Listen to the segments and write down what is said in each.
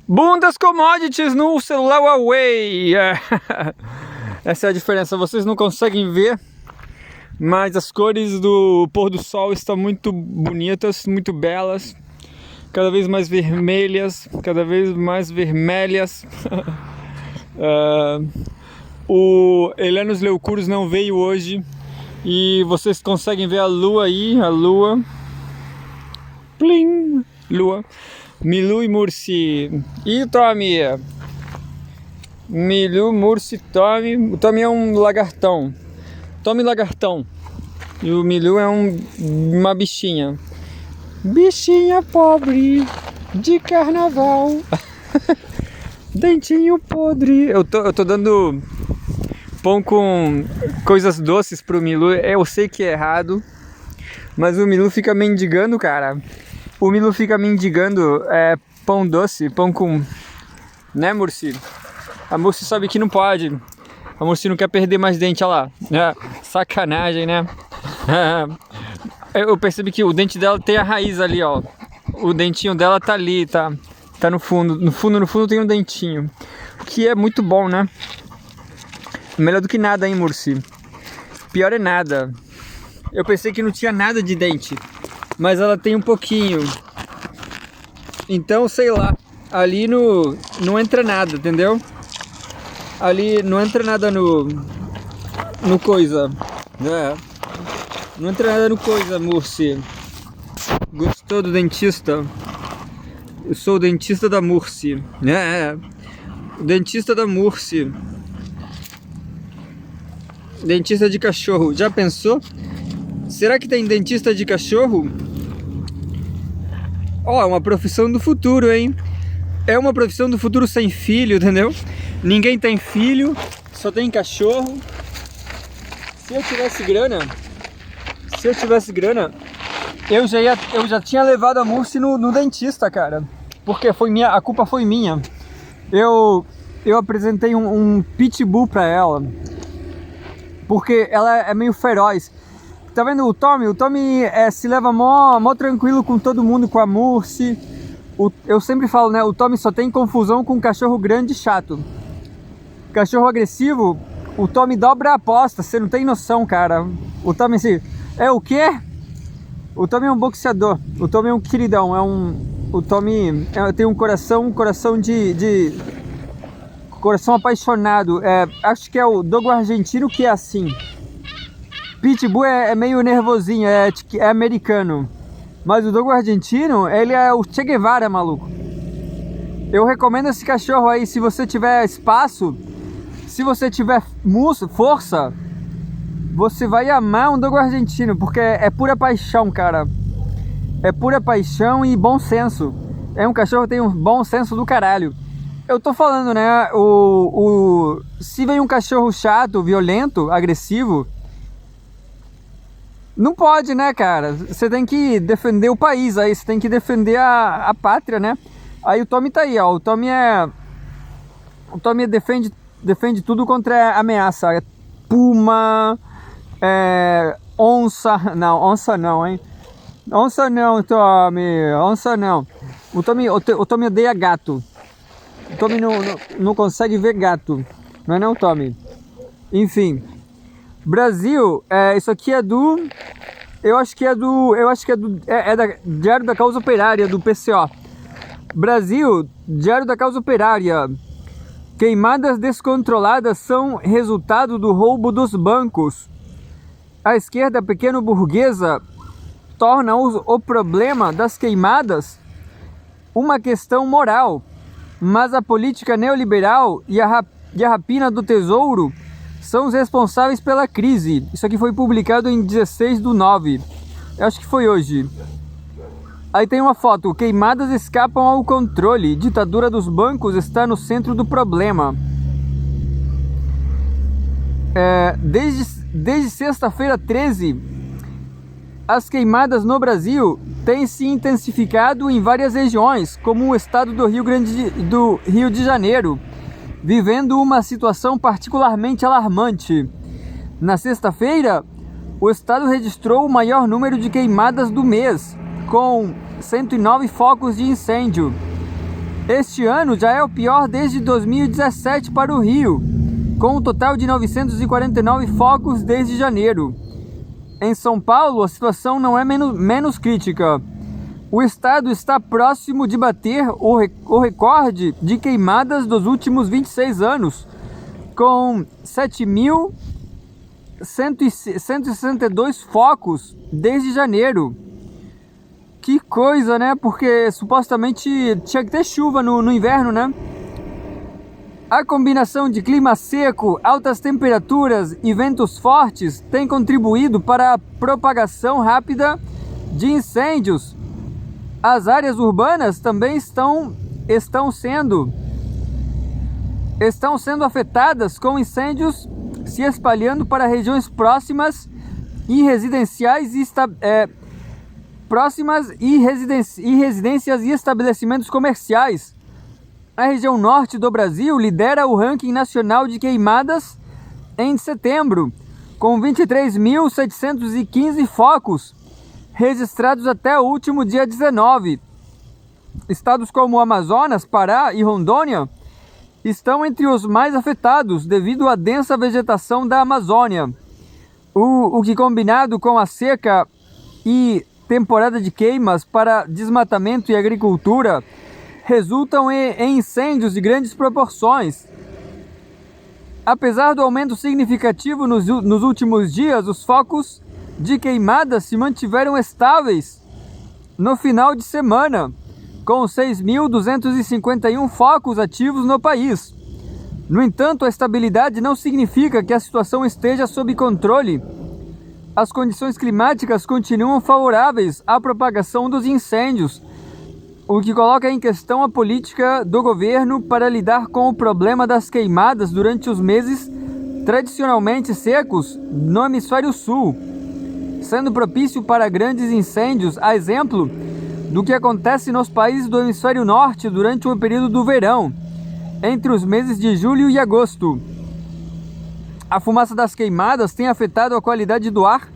Boom das commodities no celular Huawei. Essa é a diferença, vocês não conseguem ver, mas as cores do pôr do sol estão muito bonitas, muito belas, cada vez mais vermelhas, O Helenos Leucurus não veio hoje e vocês conseguem ver a lua aí, a lua. Plim, lua. Milu e Mursi. E Tommy? Milu, Mursi, Tommy. O Tommy é um lagartão. Tommy lagartão. E o Milu é uma bichinha. Bichinha pobre de carnaval. Dentinho podre. Eu tô dando pão com coisas doces pro Milu. Eu sei que é errado, mas o Milu fica mendigando, cara. O Milu fica mendigando pão doce, pão com... Né, Mursi? A Mursi sabe que não pode. A Mursi não quer perder mais dente, olha lá. Sacanagem, né? Eu percebi que o dente dela tem a raiz ali, ó. O dentinho dela tá ali, tá no fundo. No fundo tem um dentinho. Que é muito bom, né? Melhor do que nada, hein, Mursi? Pior é nada. Eu pensei que não tinha nada de dente, mas ela tem um pouquinho. Então, sei lá, ali não entra nada, entendeu? Ali não entra nada no coisa. Não entra nada no coisa, Mursi. Gostou do dentista? Eu sou o dentista da Mursi. O dentista da Mursi. Dentista de cachorro. Já pensou? Será que tem dentista de cachorro? Ó, é uma profissão do futuro, hein? É uma profissão do futuro sem filho, entendeu? Ninguém tem filho, só tem cachorro. Se eu tivesse grana, eu já tinha levado a Mursi no dentista, cara. Porque a culpa foi minha. Eu apresentei um pitbull pra ela. Porque ela é meio feroz. Tá vendo o Tommy? O Tommy se leva mó tranquilo com todo mundo, com a Mursi. Eu sempre falo, né? O Tommy só tem confusão com cachorro grande e chato. Cachorro agressivo, o Tommy dobra a aposta. Você não tem noção, cara. O Tommy assim, é o quê? O Tommy é um boxeador. O Tommy é um queridão. O Tommy tem um coração de coração apaixonado. Acho que é o dogo argentino que é assim. Pitbull é meio nervosinho, é americano. Mas o dogo argentino, ele é o Che Guevara, maluco. Eu recomendo esse cachorro aí, se você tiver espaço, se você tiver força, você vai amar um dogo argentino, porque é pura paixão, cara. É pura paixão e bom senso. É um cachorro que tem um bom senso do caralho. Eu tô falando, né, se vem um cachorro chato, violento, agressivo, não pode, né, cara? Você tem que defender o país aí, você tem que defender a pátria, né? Aí o Tommy tá aí, ó. O Tommy defende tudo contra a ameaça. Puma, onça. Não, onça não, hein? Onça não, Tommy. Onça não. O Tommy odeia gato. O Tommy não consegue ver gato. Não é não, Tommy? Enfim. Brasil, isso aqui é do... Eu acho que é do Diário da Causa Operária, do PCO. Brasil, Diário da Causa Operária. Queimadas descontroladas são resultado do roubo dos bancos. A esquerda pequeno-burguesa torna o problema das queimadas uma questão moral. Mas a política neoliberal e a rapina do tesouro são os responsáveis pela crise. Isso aqui foi publicado em 16/9. Eu acho que foi hoje. Aí tem uma foto. Queimadas escapam ao controle. Ditadura dos bancos está no centro do problema. Desde sexta-feira 13, as queimadas no Brasil têm se intensificado em várias regiões, como o estado do Rio de Janeiro, vivendo uma situação particularmente alarmante. Na sexta-feira, o estado registrou o maior número de queimadas do mês, com 109 focos de incêndio. Este ano já é o pior desde 2017 para o Rio, com um total de 949 focos desde janeiro. Em São Paulo, a situação não é menos crítica. O estado está próximo de bater o recorde de queimadas dos últimos 26 anos, com 7.162 focos desde janeiro. Que coisa, né? Porque supostamente tinha que ter chuva no inverno, né? A combinação de clima seco, altas temperaturas e ventos fortes tem contribuído para a propagação rápida de incêndios. As áreas urbanas também estão sendo afetadas, com incêndios se espalhando para regiões próximas e residenciais residências e estabelecimentos comerciais. A região norte do Brasil lidera o ranking nacional de queimadas em setembro, com 23.715 focos registrados até o último dia 19. Estados como Amazonas, Pará e Rondônia estão entre os mais afetados devido à densa vegetação da Amazônia, o que, combinado com a seca e temporada de queimas para desmatamento e agricultura, resultam em incêndios de grandes proporções. Apesar do aumento significativo nos últimos dias, os focos de queimadas se mantiveram estáveis no final de semana, com 6.251 focos ativos no país. No entanto, a estabilidade não significa que a situação esteja sob controle. As condições climáticas continuam favoráveis à propagação dos incêndios, o que coloca em questão a política do governo para lidar com o problema das queimadas durante os meses tradicionalmente secos no hemisfério sul, sendo propício para grandes incêndios, a exemplo do que acontece nos países do hemisfério norte durante o período do verão, entre os meses de julho e agosto. A fumaça das queimadas tem afetado a qualidade do ar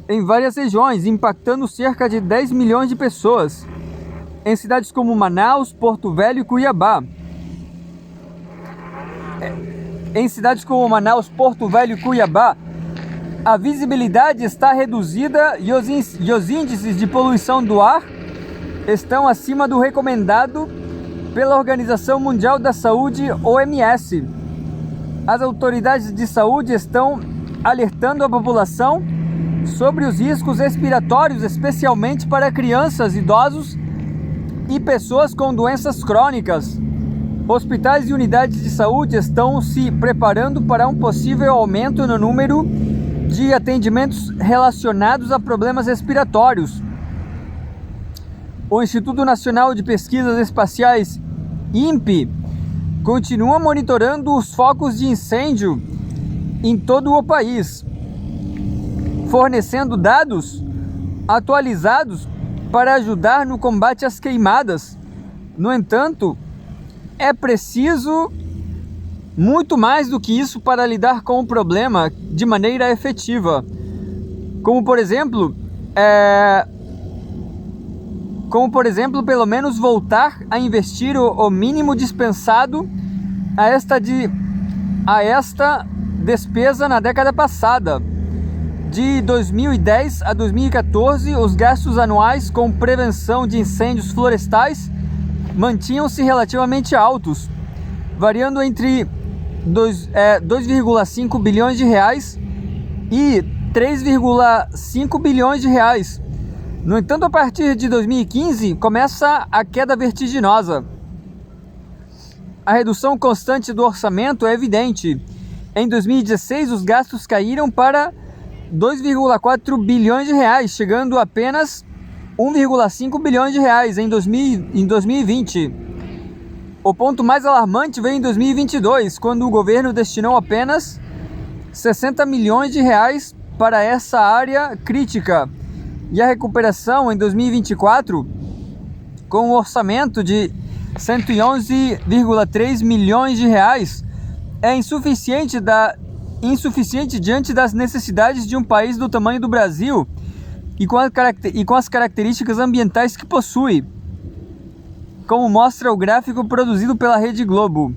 em várias regiões, impactando cerca de 10 milhões de pessoas, em cidades como Manaus, Porto Velho e Cuiabá. A visibilidade está reduzida e os índices de poluição do ar estão acima do recomendado pela Organização Mundial da Saúde, OMS. As autoridades de saúde estão alertando a população sobre os riscos respiratórios, especialmente para crianças, idosos e pessoas com doenças crônicas. Hospitais e unidades de saúde estão se preparando para um possível aumento no número de atendimentos relacionados a problemas respiratórios. O Instituto Nacional de Pesquisas Espaciais, INPE, continua monitorando os focos de incêndio em todo o país, fornecendo dados atualizados para ajudar no combate às queimadas. No entanto, é preciso muito mais do que isso para lidar com o problema de maneira efetiva, como por exemplo, pelo menos voltar a investir o mínimo dispensado a esta despesa na década passada. De 2010 a 2014, os gastos anuais com prevenção de incêndios florestais mantinham-se relativamente altos, variando entre 2,5 bilhões de reais e 3,5 bilhões de reais. No entanto, a partir de 2015, começa a queda vertiginosa. A redução constante do orçamento é evidente. Em 2016, os gastos caíram para 2,4 bilhões de reais, chegando a apenas 1,5 bilhões de reais em 2020. O ponto mais alarmante veio em 2022, quando o governo destinou apenas 60 milhões de reais para essa área crítica. E a recuperação em 2024, com um orçamento de 111,3 milhões de reais, é insuficiente diante das necessidades de um país do tamanho do Brasil e com as características ambientais que possui. como mostra o gráfico produzido pela Rede Globo.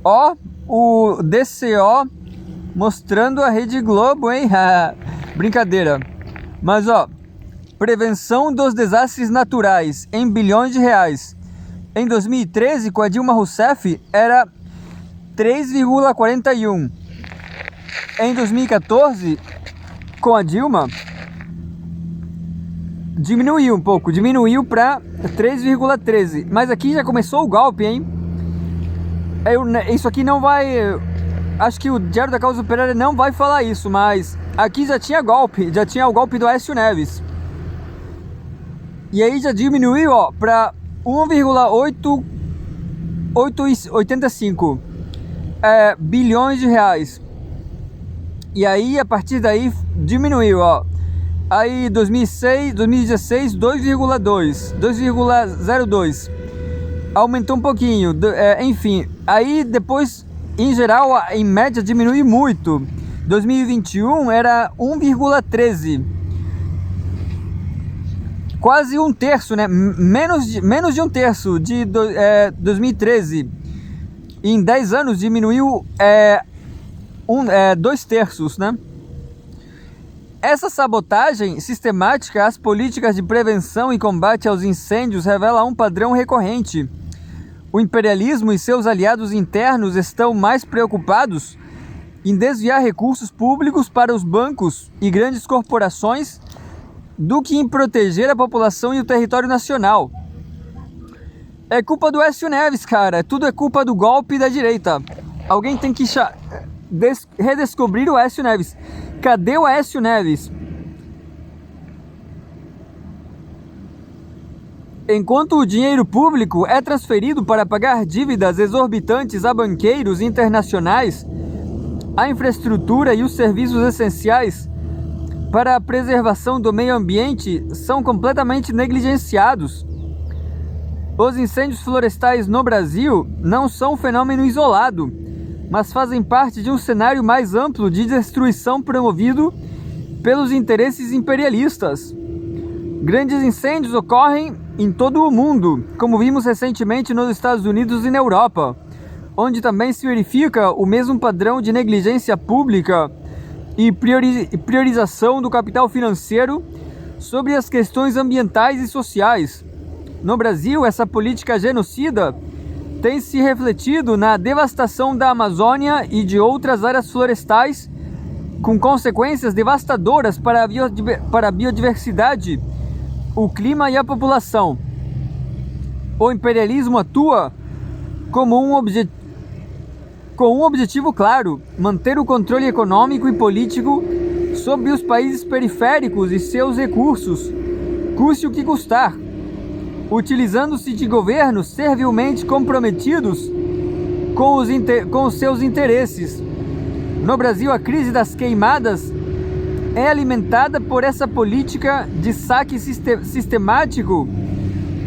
Ó, o DCO mostrando a Rede Globo, hein? Brincadeira. Mas ó, prevenção dos desastres naturais em bilhões de reais. Em 2013, com a Dilma Rousseff, era 3,41. Em 2014, com a Dilma, diminuiu um pouco, diminuiu para 3,13. Mas aqui já começou o golpe, hein? Isso aqui não vai... Acho que o Diário da Causa Operária não vai falar isso, mas aqui já tinha golpe, já tinha o golpe do Aécio Neves. E aí já diminuiu, ó, para 1,885 bilhões de reais. E aí, a partir daí, diminuiu, ó. Aí, 2016, 2,02. Aumentou um pouquinho, enfim. Aí, depois, em geral, em média, diminui muito. 2021 era 1,13. Quase um terço, né? Menos de um terço de 2013. Em 10 anos diminuiu 2 terços, né? Essa sabotagem sistemática às políticas de prevenção e combate aos incêndios revela um padrão recorrente. O imperialismo e seus aliados internos estão mais preocupados em desviar recursos públicos para os bancos e grandes corporações do que em proteger a população e o território nacional. É culpa do Aécio Neves, cara. Tudo é culpa do golpe da direita. Alguém tem que redescobrir o Aécio Neves. Cadê o Aécio Neves? Enquanto o dinheiro público é transferido para pagar dívidas exorbitantes a banqueiros internacionais, a infraestrutura e os serviços essenciais para a preservação do meio ambiente são completamente negligenciados. Os incêndios florestais no Brasil não são um fenômeno isolado, mas fazem parte de um cenário mais amplo de destruição promovido pelos interesses imperialistas. Grandes incêndios ocorrem em todo o mundo, como vimos recentemente nos Estados Unidos e na Europa, onde também se verifica o mesmo padrão de negligência pública e priorização do capital financeiro sobre as questões ambientais e sociais. No Brasil, essa política genocida tem se refletido na devastação da Amazônia e de outras áreas florestais, com consequências devastadoras para a biodiversidade, o clima e a população. O imperialismo atua com um objetivo claro: manter o controle econômico e político sobre os países periféricos e seus recursos, custe o que custar, utilizando-se de governos servilmente comprometidos com os seus interesses. No Brasil, a crise das queimadas é alimentada por essa política de saque sistemático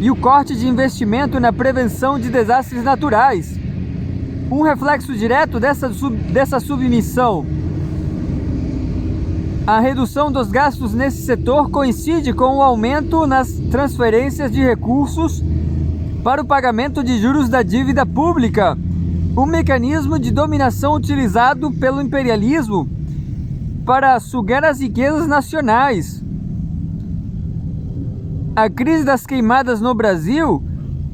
e o corte de investimento na prevenção de desastres naturais. Um reflexo direto dessa submissão. A redução dos gastos nesse setor coincide com o aumento nas transferências de recursos para o pagamento de juros da dívida pública, um mecanismo de dominação utilizado pelo imperialismo para sugar as riquezas nacionais. A crise das queimadas no Brasil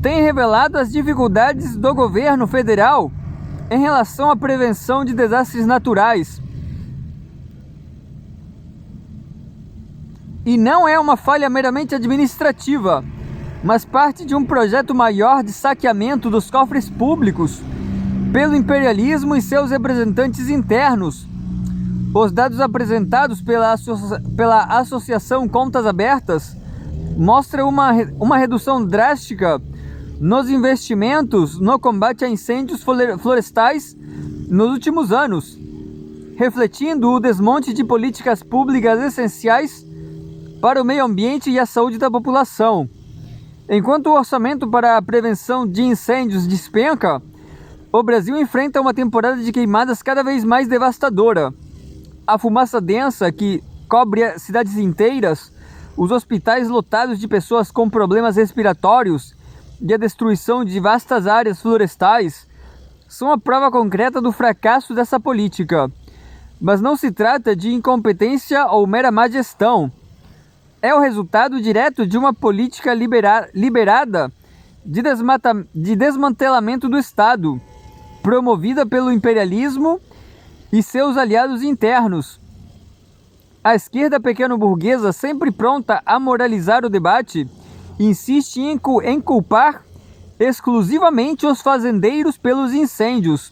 tem revelado as dificuldades do governo federal em relação à prevenção de desastres naturais. E não é uma falha meramente administrativa, mas parte de um projeto maior de saqueamento dos cofres públicos pelo imperialismo e seus representantes internos. Os dados apresentados pela Associação Contas Abertas mostram uma redução drástica nos investimentos no combate a incêndios florestais nos últimos anos, refletindo o desmonte de políticas públicas essenciais para o meio ambiente e a saúde da população. Enquanto o orçamento para a prevenção de incêndios despenca, o Brasil enfrenta uma temporada de queimadas cada vez mais devastadora. A fumaça densa que cobre cidades inteiras, os hospitais lotados de pessoas com problemas respiratórios e a destruição de vastas áreas florestais são a prova concreta do fracasso dessa política. Mas não se trata de incompetência ou mera má gestão. É o resultado direto de uma política liberada de desmantelamento do Estado, promovida pelo imperialismo e seus aliados internos. A esquerda pequeno-burguesa, sempre pronta a moralizar o debate, insiste em culpar exclusivamente os fazendeiros pelos incêndios,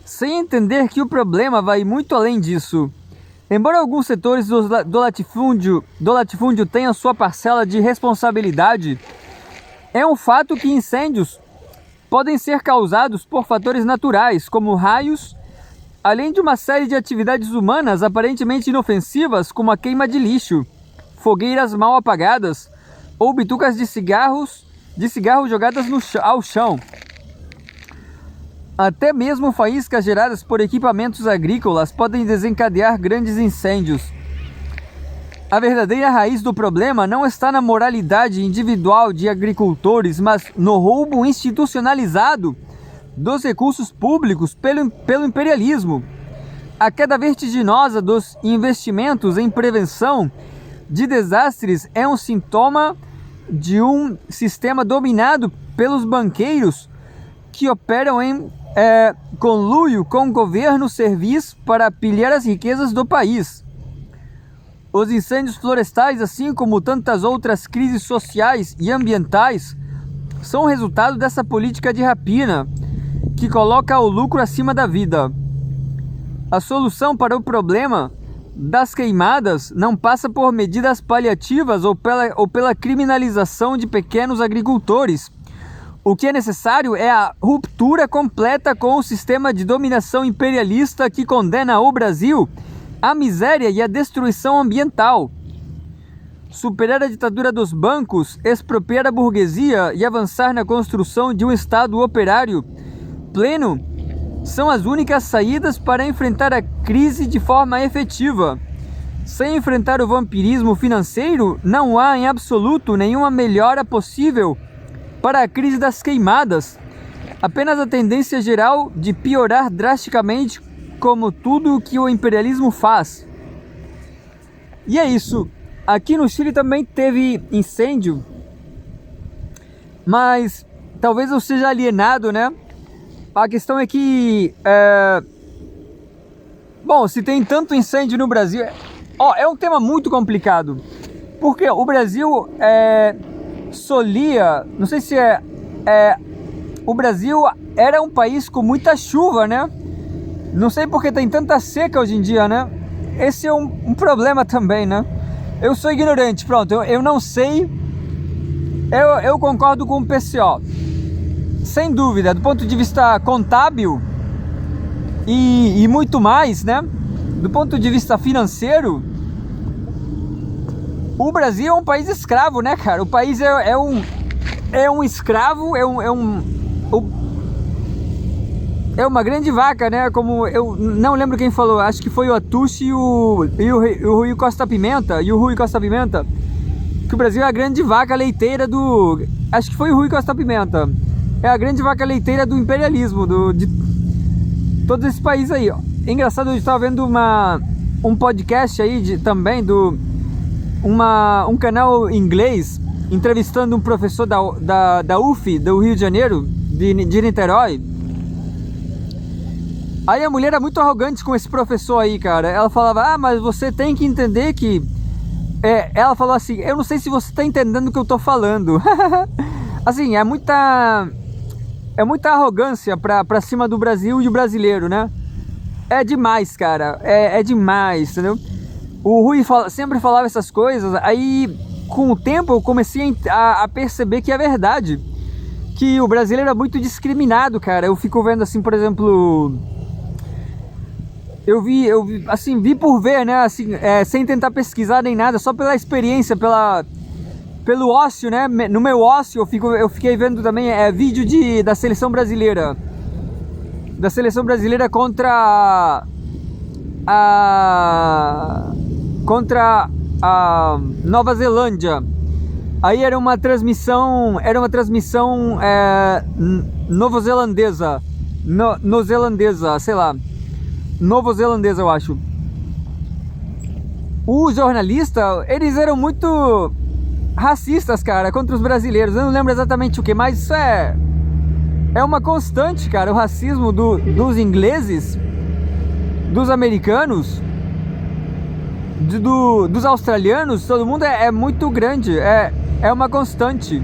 sem entender que o problema vai muito além disso. Embora alguns setores do latifúndio tenham sua parcela de responsabilidade, é um fato que incêndios podem ser causados por fatores naturais, como raios, além de uma série de atividades humanas aparentemente inofensivas, como a queima de lixo, fogueiras mal apagadas ou bitucas de cigarro jogadas ao chão. Até mesmo faíscas geradas por equipamentos agrícolas podem desencadear grandes incêndios. A verdadeira raiz do problema não está na moralidade individual de agricultores, mas no roubo institucionalizado dos recursos públicos pelo imperialismo. A queda vertiginosa dos investimentos em prevenção de desastres é um sintoma de um sistema dominado pelos banqueiros que operam em conluio com o governo serviço para pilhar as riquezas do país. Os incêndios florestais, assim como tantas outras crises sociais e ambientais, são resultado dessa política de rapina que coloca o lucro acima da vida. A solução para o problema das queimadas não passa por medidas paliativas ou pela criminalização de pequenos agricultores. O que é necessário é a ruptura completa com o sistema de dominação imperialista que condena o Brasil à miséria e à destruição ambiental. Superar a ditadura dos bancos, expropriar a burguesia e avançar na construção de um Estado operário pleno são as únicas saídas para enfrentar a crise de forma efetiva. Sem enfrentar o vampirismo financeiro, não há em absoluto nenhuma melhora possível para a crise das queimadas. Apenas a tendência geral de piorar drasticamente, como tudo o que o imperialismo faz. E é isso. Aqui no Chile também teve incêndio, mas talvez eu seja alienado, né? A questão é que, bom, se tem tanto incêndio no Brasil, é um tema muito complicado, porque o Brasil solia, não sei se o Brasil era um país com muita chuva, né? Não sei porque tem tanta seca hoje em dia, né? Esse é um problema também, né? Eu sou ignorante, pronto, eu não sei, eu concordo com o PCO. Sem dúvida, do ponto de vista contábil e muito mais, né? Do ponto de vista financeiro, o Brasil é um país escravo, né, cara? O país é um escravo, é uma grande vaca, né? Como eu não lembro quem falou, acho que foi o Atushi e o Rui Costa Pimenta, que o Brasil é a grande vaca leiteira do... Acho que foi o Rui Costa Pimenta. É a grande vaca leiteira do imperialismo, de todos esses países aí. É engraçado, eu estava vendo um podcast aí também um canal inglês entrevistando um professor da UF, do Rio de Janeiro, de Niterói. Aí a mulher era muito arrogante com esse professor aí, cara. Ela falava, mas você tem que entender que... ela falou assim, eu não sei se você está entendendo o que eu tô falando. Assim, é muita arrogância pra cima do Brasil e o brasileiro, né? É demais, cara. É demais, entendeu? O Rui sempre falava essas coisas. Aí, com o tempo, eu comecei a perceber que é verdade. Que o brasileiro é muito discriminado, cara. Eu fico vendo assim, por exemplo... Eu vi assim, vi por ver, né? Assim, sem tentar pesquisar nem nada, só pela experiência, pelo ócio, né? No meu ócio eu fiquei vendo também vídeo da seleção brasileira. Da seleção brasileira contra a Nova Zelândia. Aí era uma transmissão novozelandesa, sei lá, novozelandesa eu acho. O jornalista, eles eram muito racistas, cara, contra os brasileiros. Eu não lembro exatamente o que, mas isso é uma constante, cara, o racismo dos ingleses, dos americanos, dos australianos, todo mundo é muito grande, é uma constante.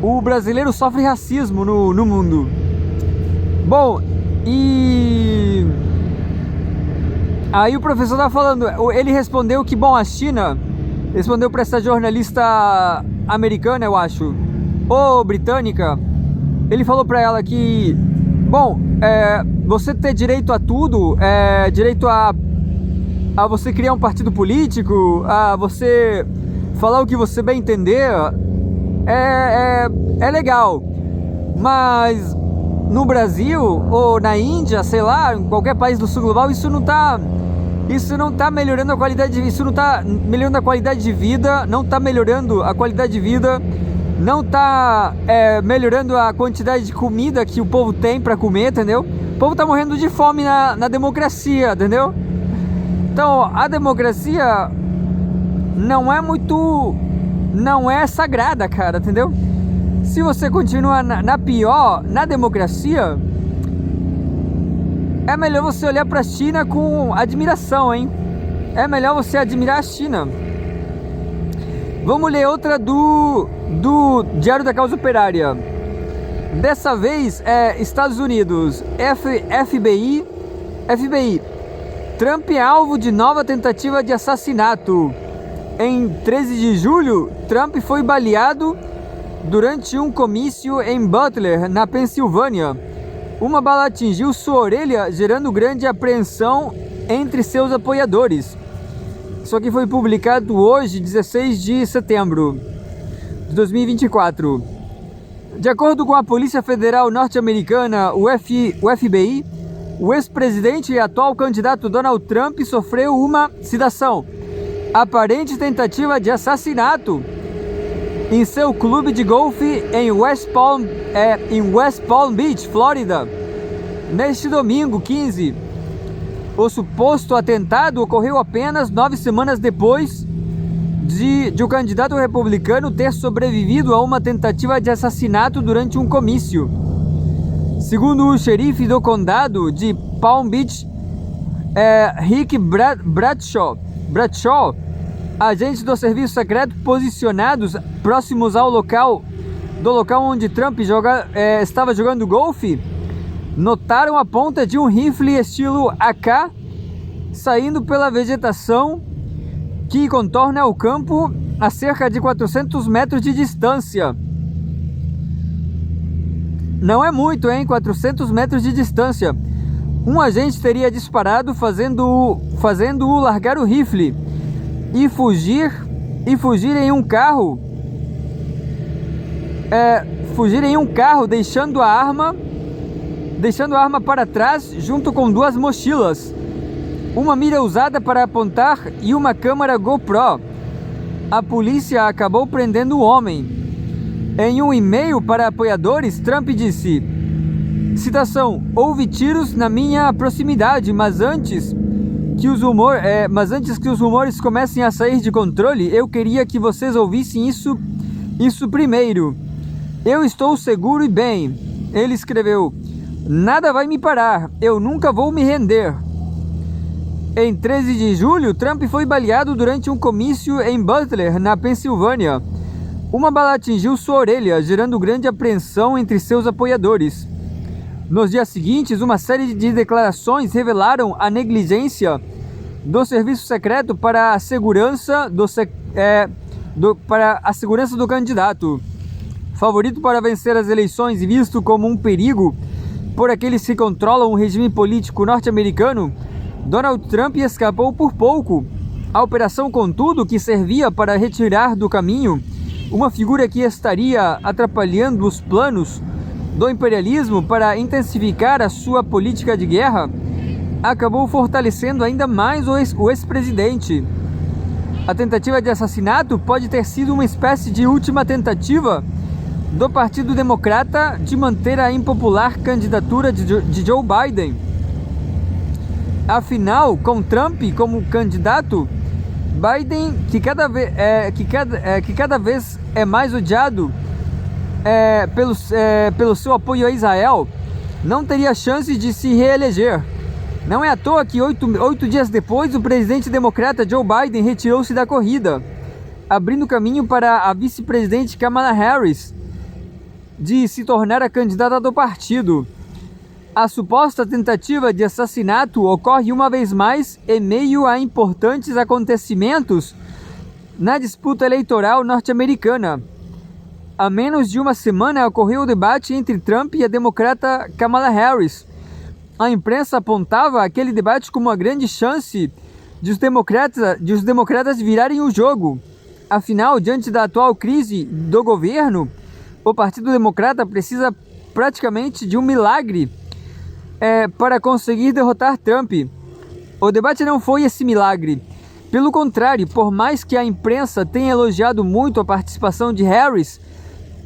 O brasileiro sofre racismo no mundo. Bom, e aí o professor tá falando, ele respondeu que, bom, a China respondeu para essa jornalista americana, eu acho, ou britânica, ele falou para ela que, bom, você ter direito a tudo, direito a você criar um partido político, a você falar o que você bem entender, é legal, mas no Brasil ou na Índia, sei lá, em qualquer país do sul global, isso não tá melhorando a qualidade de vida, isso não tá melhorando a qualidade de vida, não tá melhorando a qualidade de vida, não tá melhorando a quantidade de comida que o povo tem pra comer, entendeu? O povo tá morrendo de fome na democracia, entendeu? Então, a democracia não é sagrada, cara, entendeu? Se você continua na democracia, é melhor você olhar pra China com admiração, hein? É melhor você admirar a China. Vamos ler outra do Diário da Causa Operária. Dessa vez Estados Unidos, FBI. Trump é alvo de nova tentativa de assassinato. Em 13 de julho, Trump foi baleado durante um comício em Butler, na Pensilvânia. Uma bala atingiu sua orelha, gerando grande apreensão entre seus apoiadores. Isso aqui foi publicado hoje, 16 de setembro de 2024. De acordo com a Polícia Federal norte-americana, o FBI, o ex-presidente e atual candidato Donald Trump sofreu uma, citação, aparente tentativa de assassinato em seu clube de golfe em West Palm Beach, Flórida, neste domingo 15. O suposto atentado ocorreu apenas 9 semanas depois de o candidato republicano ter sobrevivido a uma tentativa de assassinato durante um comício. Segundo o xerife do condado de Palm Beach, Rick Bradshaw, agentes do serviço secreto posicionados próximos do local onde Trump estava jogando golfe, notaram a ponta de um rifle estilo AK saindo pela vegetação que contorna o campo a cerca de 400 metros de distância. Não é muito, hein? 400 metros de distância. Um agente teria disparado fazendo-o largar o rifle e fugir em um carro. Fugir em um carro, deixando a arma para trás junto com 2 mochilas, uma mira usada para apontar e uma câmera GoPro. A polícia acabou prendendo o homem. Em um e-mail para apoiadores, Trump disse, citação, houve tiros na minha proximidade, mas antes que os rumores comecem a sair de controle, eu queria que vocês ouvissem isso primeiro. Eu estou seguro e bem. Ele escreveu, nada vai me parar, eu nunca vou me render. Em 13 de julho, Trump foi baleado durante um comício em Butler, na Pensilvânia. Uma bala atingiu sua orelha, gerando grande apreensão entre seus apoiadores. Nos dias seguintes, uma série de declarações revelaram a negligência do serviço secreto para a segurança do candidato. Favorito para vencer as eleições e visto como um perigo por aqueles que controlam o regime político norte-americano, Donald Trump escapou por pouco. A operação, contudo, que servia para retirar do caminho uma figura que estaria atrapalhando os planos do imperialismo para intensificar a sua política de guerra, acabou fortalecendo ainda mais o ex-presidente. A tentativa de assassinato pode ter sido uma espécie de última tentativa do Partido Democrata de manter a impopular candidatura de Joe Biden. Afinal, com Trump como candidato, Biden, que cada vez é mais odiado pelo seu apoio a Israel, não teria chance de se reeleger. Não é à toa que 8 dias depois, o presidente democrata Joe Biden retirou-se da corrida, abrindo caminho para a vice-presidente Kamala Harris de se tornar a candidata do partido. A suposta tentativa de assassinato ocorre uma vez mais em meio a importantes acontecimentos na disputa eleitoral norte-americana. Há menos de uma semana ocorreu o debate entre Trump e a democrata Kamala Harris. A imprensa apontava aquele debate como uma grande chance de os democratas virarem o jogo. Afinal, diante da atual crise do governo, o Partido Democrata precisa praticamente de um milagre para conseguir derrotar Trump. O debate não foi esse milagre. Pelo contrário, por mais que a imprensa tenha elogiado muito a participação de Harris,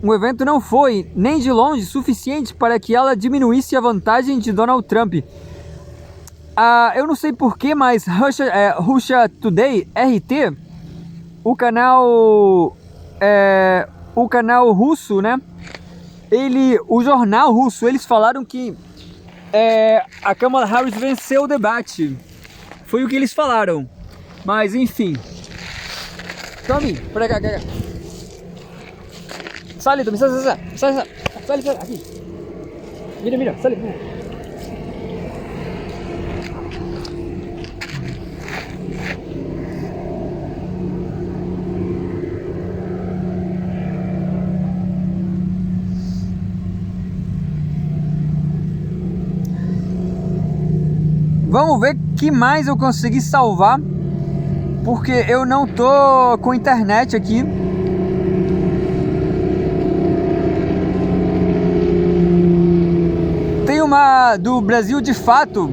o evento não foi, nem de longe, suficiente para que ela diminuísse a vantagem de Donald Trump. Eu não sei porquê, mas Russia Today, RT, o canal russo, né? O jornal russo, eles falaram que a Kamala Harris venceu o debate. Foi o que eles falaram. Mas, enfim. Tommy, pra cá. Sai, Tommy, sai, aqui. Mira, sai, mira. Vamos ver que mais eu consegui salvar, porque eu não tô com internet aqui. Tem uma do Brasil de Fato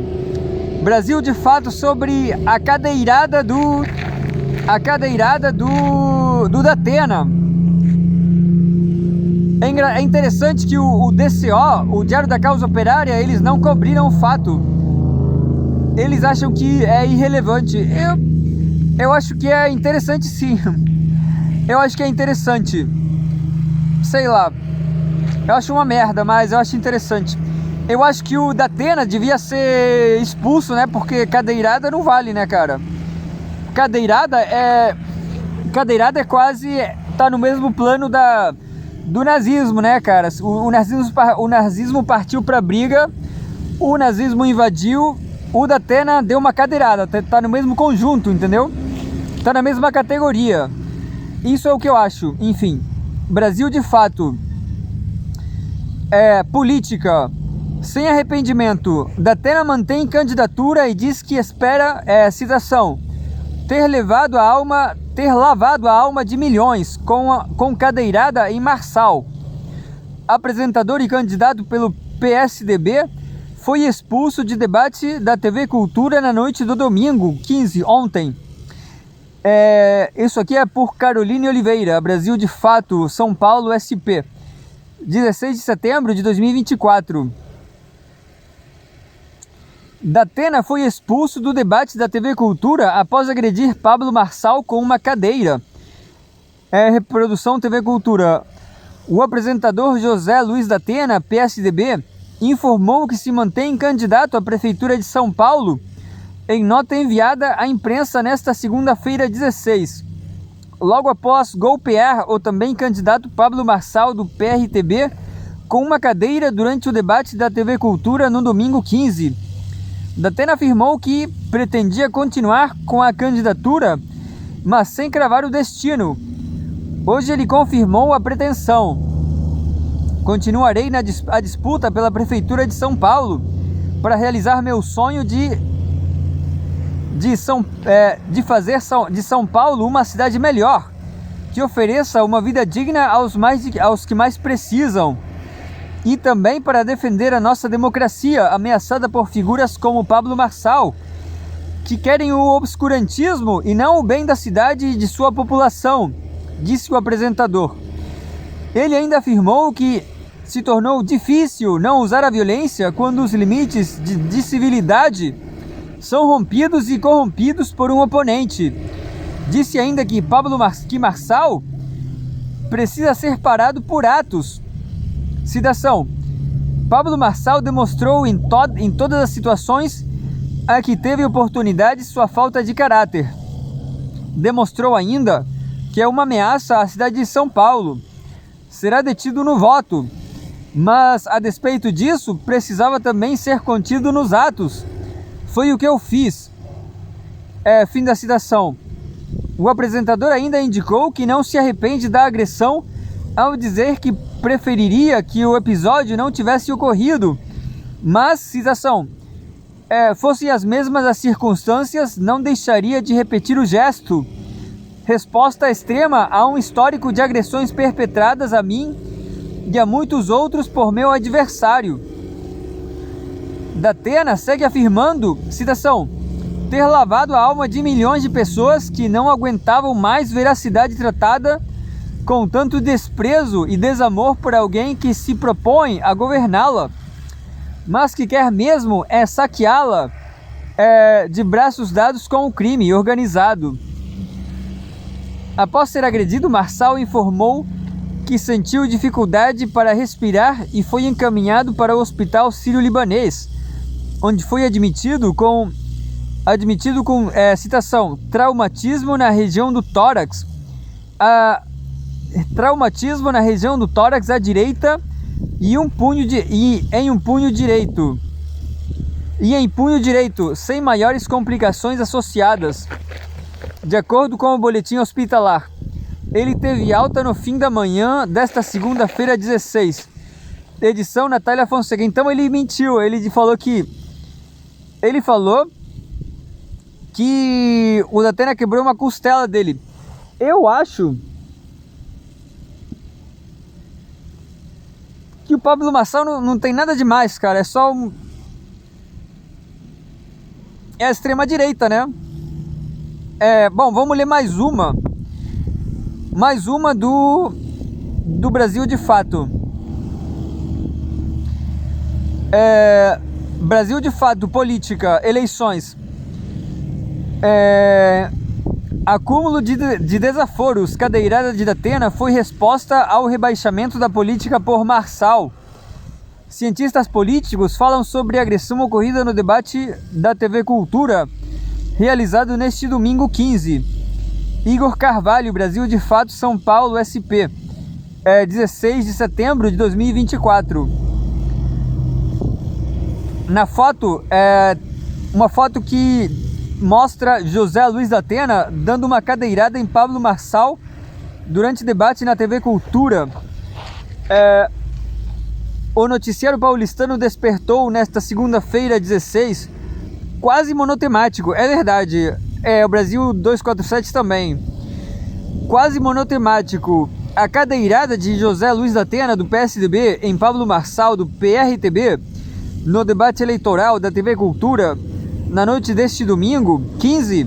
sobre a cadeirada do Datena. É interessante que o DCO, o Diário da Causa Operária, eles não cobriram o fato. Eles acham que é irrelevante. Eu acho que é interessante, sim. Eu acho que é interessante. Sei lá. Eu acho uma merda, mas eu acho interessante. Eu acho que o Datena devia ser expulso, né? Porque cadeirada não vale, né, cara? Cadeirada é quase... tá no mesmo plano do nazismo, né, cara? O nazismo partiu pra briga. O nazismo invadiu. O Datena deu uma cadeirada, tá no mesmo conjunto, entendeu? Tá na mesma categoria. Isso é o que eu acho. Enfim, Brasil de Fato. Política. Sem arrependimento. Datena mantém candidatura e diz que espera, citação, ter lavado a alma de milhões com cadeirada em Marçal. Apresentador e candidato pelo PSDB foi expulso de debate da TV Cultura na noite do domingo 15, ontem. Isso aqui é por Caroline Oliveira, Brasil de Fato, São Paulo, SP. 16 de setembro de 2024. Datena foi expulso do debate da TV Cultura após agredir Pablo Marçal com uma cadeira. Reprodução TV Cultura. O apresentador José Luiz Datena, PSDB, informou que se mantém candidato à Prefeitura de São Paulo em nota enviada à imprensa nesta segunda-feira 16. Logo após golpear o também candidato Pablo Marçal do PRTB com uma cadeira durante o debate da TV Cultura no domingo 15. Datena afirmou que pretendia continuar com a candidatura, mas sem cravar o destino. Hoje ele confirmou a pretensão. Continuarei a disputa pela Prefeitura de São Paulo para realizar meu sonho de fazer de São Paulo uma cidade melhor, que ofereça uma vida digna aos que mais precisam, e também para defender a nossa democracia, ameaçada por figuras como Pablo Marçal, que querem o obscurantismo e não o bem da cidade e de sua população, disse o apresentador. Ele ainda afirmou que se tornou difícil não usar a violência quando os limites de civilidade são rompidos e corrompidos por um oponente. Disse ainda que Marçal precisa ser parado por atos. Citação: Pablo Marçal demonstrou em todas as situações a que teve oportunidade sua falta de caráter. Demonstrou ainda que é uma ameaça à cidade de São Paulo. Será detido no voto, mas a despeito disso precisava também ser contido nos atos. Foi o que eu fiz. Fim da citação. O apresentador ainda indicou que não se arrepende da agressão ao dizer que preferiria que o episódio não tivesse ocorrido, mas, citação, fossem as mesmas as circunstâncias, não deixaria de repetir o gesto. Resposta extrema a um histórico de agressões perpetradas a mim e a muitos outros por meu adversário. Datena segue afirmando, citação, ter lavado a alma de milhões de pessoas que não aguentavam mais ver a cidade tratada com tanto desprezo e desamor por alguém que se propõe a governá-la, mas que quer mesmo saqueá-la de braços dados com o crime organizado. Após ser agredido, Marçal informou que sentiu dificuldade para respirar e foi encaminhado para o hospital sírio-libanês, onde foi admitido com citação, traumatismo na região do tórax, traumatismo na região do tórax à direita e em punho direito, sem maiores complicações associadas. De acordo com o boletim hospitalar, ele teve alta no fim da manhã desta segunda-feira 16. Edição Natália Fonseca. Então ele mentiu, ele falou que o Datena quebrou uma costela dele. Eu acho que o Pablo Marçal não tem nada demais, cara. É só é a extrema direita, né? Bom, vamos ler mais uma do Brasil de Fato. Brasil de Fato, política, eleições. Acúmulo de desaforos, cadeirada de Datena foi resposta ao rebaixamento da política por Marçal. Cientistas políticos falam sobre a agressão ocorrida no debate da TV Cultura, realizado neste domingo 15. Igor Carvalho, Brasil de Fato, São Paulo, SP, 16 de setembro de 2024. Na foto, uma foto que mostra José Luiz Datena dando uma cadeirada em Pablo Marçal durante debate na TV Cultura. O noticiário paulistano despertou nesta segunda-feira 16, quase monotemático, é verdade, o Brasil 247 também, quase monotemático. A cadeirada de José Luiz Datena do PSDB em Pablo Marçal do PRTB no debate eleitoral da TV Cultura na noite deste domingo 15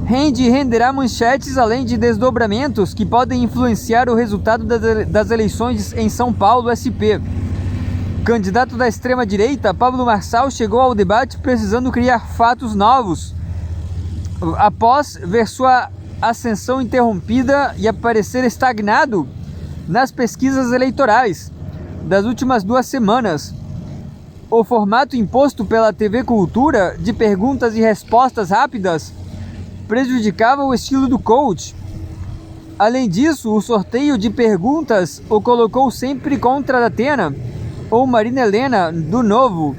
rende e renderá manchetes além de desdobramentos que podem influenciar o resultado das eleições em São Paulo SP. Candidato da extrema-direita, Pablo Marçal chegou ao debate precisando criar fatos novos, após ver sua ascensão interrompida e aparecer estagnado nas pesquisas eleitorais das últimas 2 semanas. O formato imposto pela TV Cultura de perguntas e respostas rápidas prejudicava o estilo do coach. Além disso, o sorteio de perguntas o colocou sempre contra Datena ou Marina Helena, do Novo,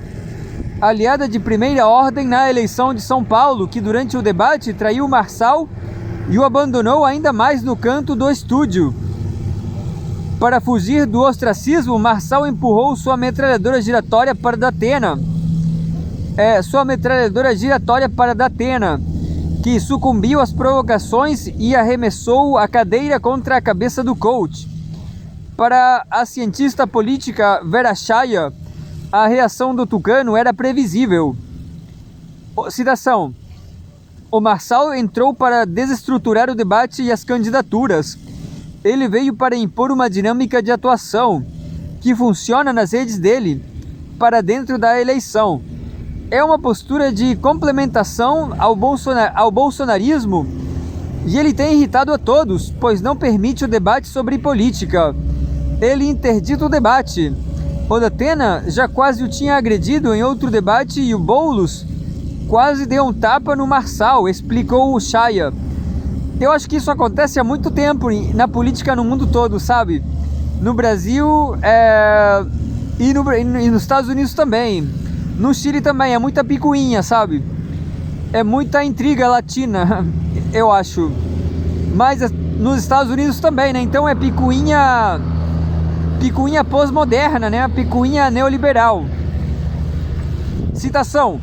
aliada de primeira ordem na eleição de São Paulo, que durante o debate traiu Marçal e o abandonou ainda mais no canto do estúdio. Para fugir do ostracismo, Marçal empurrou sua metralhadora giratória para Datena. Que sucumbiu às provocações e arremessou a cadeira contra a cabeça do coach. Para a cientista política Vera Chaya, a reação do tucano era previsível. Citação: O Marçal entrou para desestruturar o debate e as candidaturas. Ele veio para impor uma dinâmica de atuação que funciona nas redes dele para dentro da eleição. É uma postura de complementação ao bolsonarismo e ele tem irritado a todos, pois não permite o debate sobre política. Ele interdita o debate. O Datena já quase o tinha agredido em outro debate e o Boulos quase deu um tapa no Marçal, explicou o Chaya. Eu acho que isso acontece há muito tempo na política no mundo todo, sabe? No Brasil e nos Estados Unidos também. No Chile também, é muita picuinha, sabe? É muita intriga latina, eu acho. Mas nos Estados Unidos também, né? Então é picuinha pós-moderna, né? Picuinha neoliberal. Citação.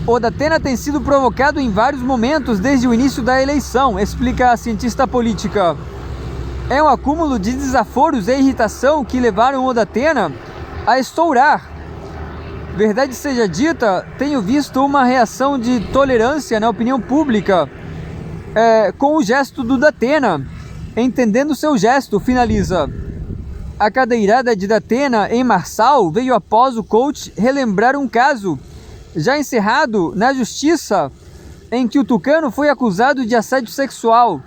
O Datena tem sido provocado em vários momentos desde o início da eleição, explica a cientista política. É um acúmulo de desaforos e irritação que levaram o Datena a estourar. Verdade seja dita, tenho visto uma reação de tolerância na opinião pública com o gesto do Datena, entendendo seu gesto, finaliza. A cadeirada de Datena em Marçal veio após o coach relembrar um caso já encerrado na justiça, em que o tucano foi acusado de assédio sexual.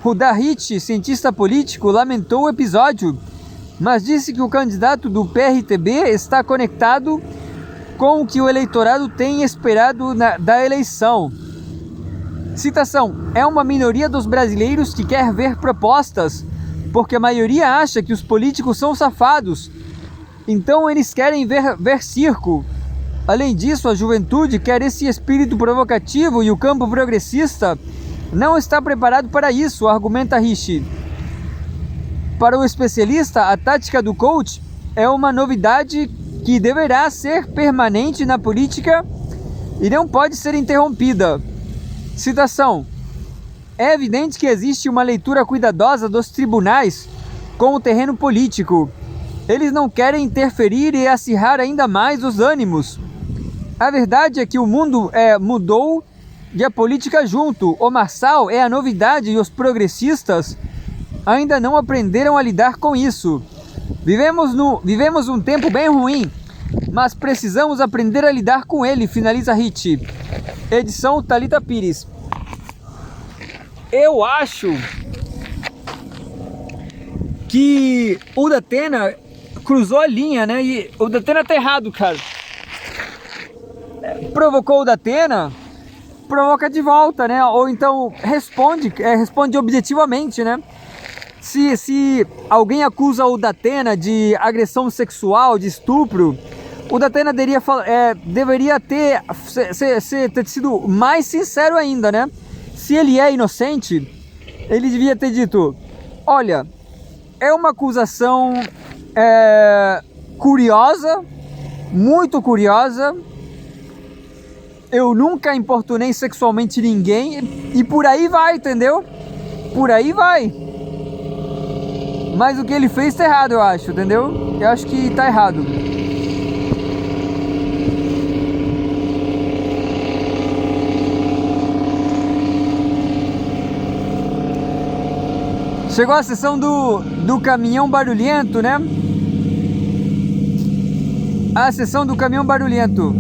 Rudahit, cientista político, lamentou o episódio, mas disse que o candidato do PRTB está conectado com o que o eleitorado tem esperado da eleição. Citação. É uma minoria dos brasileiros que quer ver propostas, porque a maioria acha que os políticos são safados, então eles querem ver circo. Além disso, a juventude quer esse espírito provocativo e o campo progressista não está preparado para isso, argumenta Rishi. Para o especialista, a tática do coach é uma novidade que deverá ser permanente na política e não pode ser interrompida. Citação. É evidente que existe uma leitura cuidadosa dos tribunais com o terreno político. Eles não querem interferir e acirrar ainda mais os ânimos. A verdade é que o mundo mudou e a política junto. O Marçal é a novidade e os progressistas ainda não aprenderam a lidar com isso. Vivemos um tempo bem ruim, mas precisamos aprender a lidar com ele, finaliza Hit. Edição Thalita Pires. Eu acho que o Datena cruzou a linha, né? E o Datena tá errado, cara. Provocou o Datena, provoca de volta, né? Ou então responde objetivamente, né? Se alguém acusa o Datena de agressão sexual, de estupro, o Datena deveria ter sido mais sincero ainda, né? Se ele é inocente, ele devia ter dito: olha, é uma acusação curiosa, muito curiosa. Eu nunca importunei sexualmente ninguém e por aí vai, entendeu? Por aí vai. Mas o que ele fez tá errado, eu acho, entendeu? Eu acho que tá errado. Chegou a sessão do caminhão barulhento, né? A sessão do caminhão barulhento.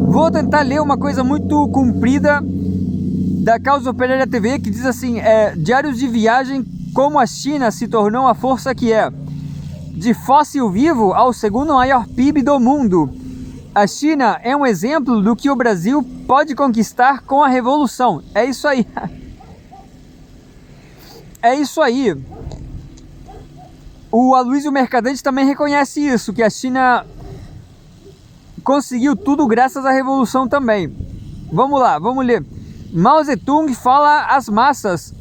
Vou tentar ler uma coisa muito comprida da Causa Operária TV, que diz assim: diários de viagem, como a China se tornou a força que é. De fóssil vivo ao segundo maior PIB do mundo. A China é um exemplo do que o Brasil pode conquistar com a revolução. É isso aí. É isso aí. O Aloysio Mercadante também reconhece isso, que a China conseguiu tudo graças à revolução também. Vamos lá, vamos ler. Mao Zedong fala às massas.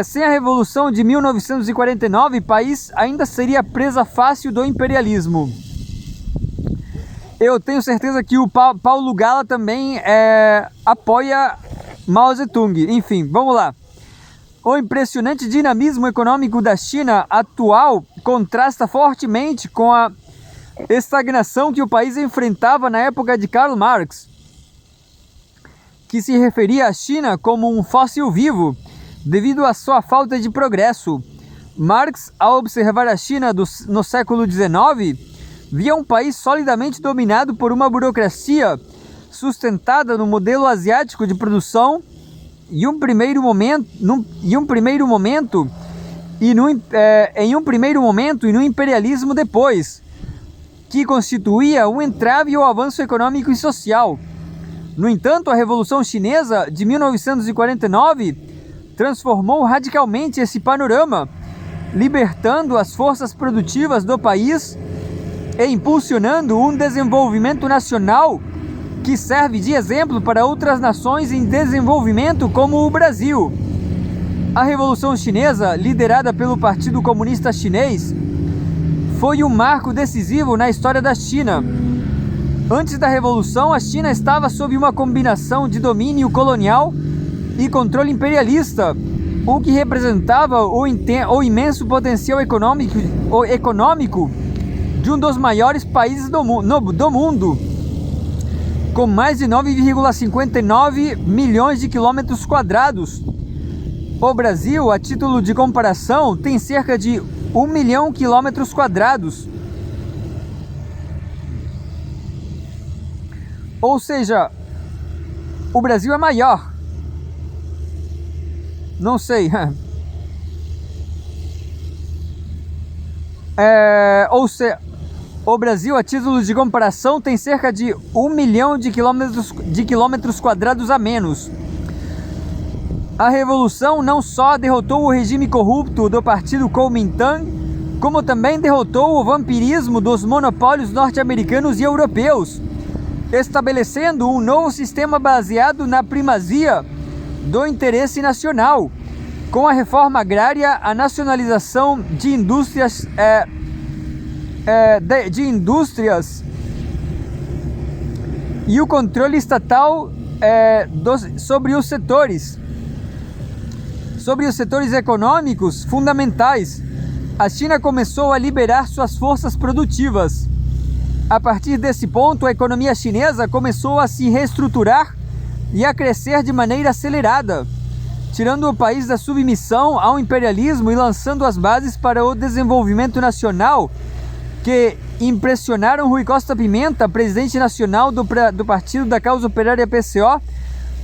Sem a revolução de 1949, o país ainda seria presa fácil do imperialismo. Eu tenho certeza que o Paulo Gala também apoia Mao Zedong. Enfim, vamos lá. O impressionante dinamismo econômico da China atual contrasta fortemente com a Estagnação que o país enfrentava na época de Karl Marx, que se referia à China como um fóssil vivo, devido à sua falta de progresso. Marx, ao observar a China no século XIX, via um país solidamente dominado por uma burocracia sustentada no modelo asiático de produção em um primeiro momento e no imperialismo depois, que constituía um entrave ao avanço econômico e social. No entanto, a Revolução Chinesa de 1949 transformou radicalmente esse panorama, libertando as forças produtivas do país e impulsionando um desenvolvimento nacional que serve de exemplo para outras nações em desenvolvimento como o Brasil. A Revolução Chinesa, liderada pelo Partido Comunista Chinês, foi um marco decisivo na história da China. Antes da Revolução, a China estava sob uma combinação de domínio colonial e controle imperialista, o que representava o imenso potencial econômico de um dos maiores países do mundo, com mais de 9,59 milhões de quilômetros quadrados. O Brasil, a título de comparação, tem cerca de 1 milhão de quilômetros quadrados. Ou seja, o Brasil é maior. Não sei. O Brasil, a título de comparação, tem cerca de 1 milhão de quilômetros quadrados a menos. A Revolução não só derrotou o regime corrupto do Partido Kuomintang, como também derrotou o vampirismo dos monopólios norte-americanos e europeus, estabelecendo um novo sistema baseado na primazia do interesse nacional, com a reforma agrária, a nacionalização de indústrias e o controle estatal sobre os setores econômicos fundamentais. A China começou a liberar suas forças produtivas. A partir desse ponto, a economia chinesa começou a se reestruturar e a crescer de maneira acelerada, tirando o país da submissão ao imperialismo e lançando as bases para o desenvolvimento nacional, que impressionaram Rui Costa Pimenta, presidente nacional do Partido da Causa Operária PCO,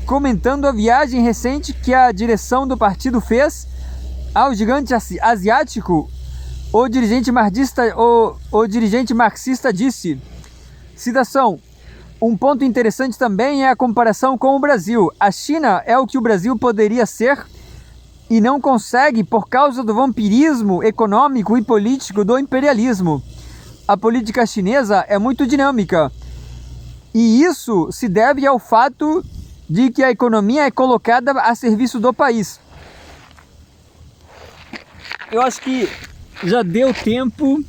comentando a viagem recente que a direção do partido fez ao gigante asiático. O dirigente marxista disse, citação, um ponto interessante também é a comparação com o Brasil. A China é o que o Brasil poderia ser e não consegue por causa do vampirismo econômico e político do imperialismo. A política chinesa é muito dinâmica e isso se deve ao fato de que a economia é colocada a serviço do país. Eu acho que já deu tempo,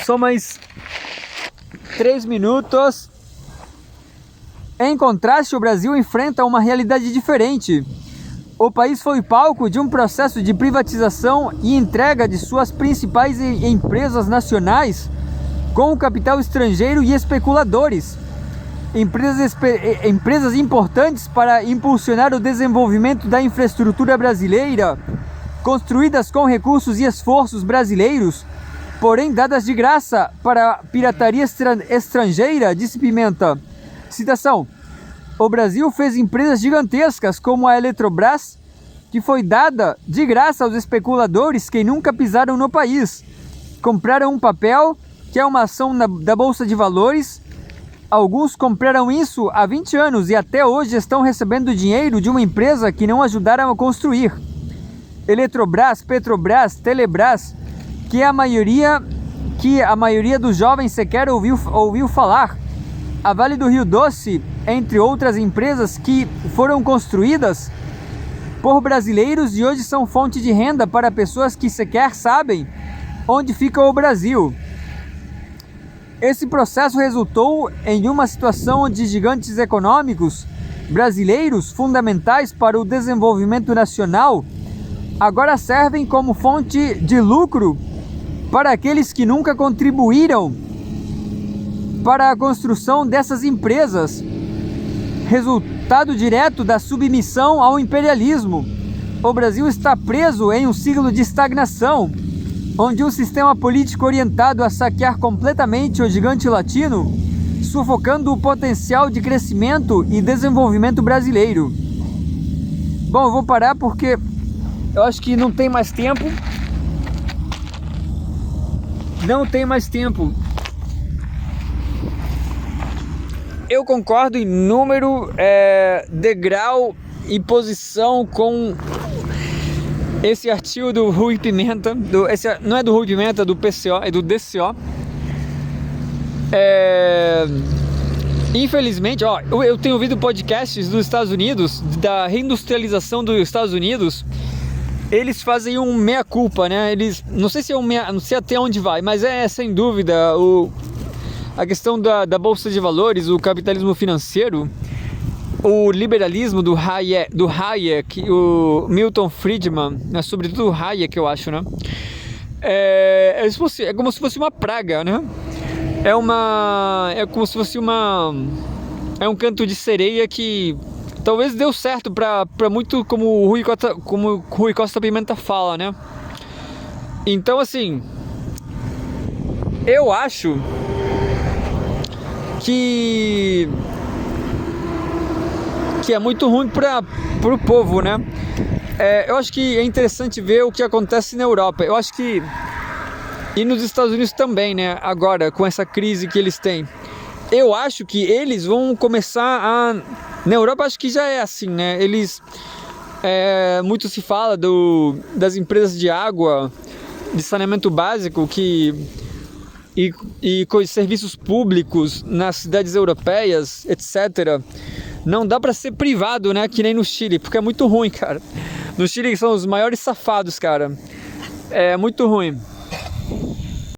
só mais 3 minutos. Em contraste, o Brasil enfrenta uma realidade diferente. O país foi palco de um processo de privatização e entrega de suas principais empresas nacionais com o capital estrangeiro e especuladores. Empresas importantes para impulsionar o desenvolvimento da infraestrutura brasileira, construídas com recursos e esforços brasileiros, porém dadas de graça para a pirataria estrangeira, disse Pimenta. Citação, o Brasil fez empresas gigantescas como a Eletrobras, que foi dada de graça aos especuladores que nunca pisaram no país. Compraram um papel, que é uma ação da Bolsa de Valores. Alguns compraram isso há 20 anos e até hoje estão recebendo dinheiro de uma empresa que não ajudaram a construir. Eletrobras, Petrobras, Telebrás, que a maioria dos jovens sequer ouviu falar. A Vale do Rio Doce, entre outras empresas que foram construídas por brasileiros e hoje são fonte de renda para pessoas que sequer sabem onde fica o Brasil. Esse processo resultou em uma situação onde gigantes econômicos brasileiros fundamentais para o desenvolvimento nacional agora servem como fonte de lucro para aqueles que nunca contribuíram para a construção dessas empresas, resultado direto da submissão ao imperialismo. O Brasil está preso em um ciclo de estagnação, onde um sistema político orientado a saquear completamente o gigante latino, sufocando o potencial de crescimento e desenvolvimento brasileiro. Bom, eu vou parar porque eu acho que não tem mais tempo. Não tem mais tempo. Eu concordo em número, degrau e posição com esse artigo do Rui Pimenta. Não é do Rui Pimenta, é do PCO, é do DCO. Infelizmente, eu tenho ouvido podcasts dos Estados Unidos, da reindustrialização dos Estados Unidos. Eles fazem um meia-culpa, né? Eles, não sei se não sei até onde vai, mas sem dúvida a questão da bolsa de valores, o capitalismo financeiro, o liberalismo do Hayek, o Milton Friedman, né? Sobretudo o Hayek, eu acho, né? É como se fosse uma praga, né? É como se fosse um canto de sereia que talvez deu certo para muito, como o Rui Costa Pimenta fala, né? Então, assim, eu acho que é muito ruim para o povo, né? Eu acho que é interessante ver o que acontece na Europa. Eu acho que e nos Estados Unidos também, né? Agora, com essa crise que eles têm. Eu acho que eles vão começar na Europa, acho que já é assim, né? Muito se fala das empresas de água, de saneamento básico e com serviços públicos nas cidades europeias, etc. Não dá para ser privado, né? Que nem no Chile, porque é muito ruim, cara. No Chile são os maiores safados, cara. É muito ruim.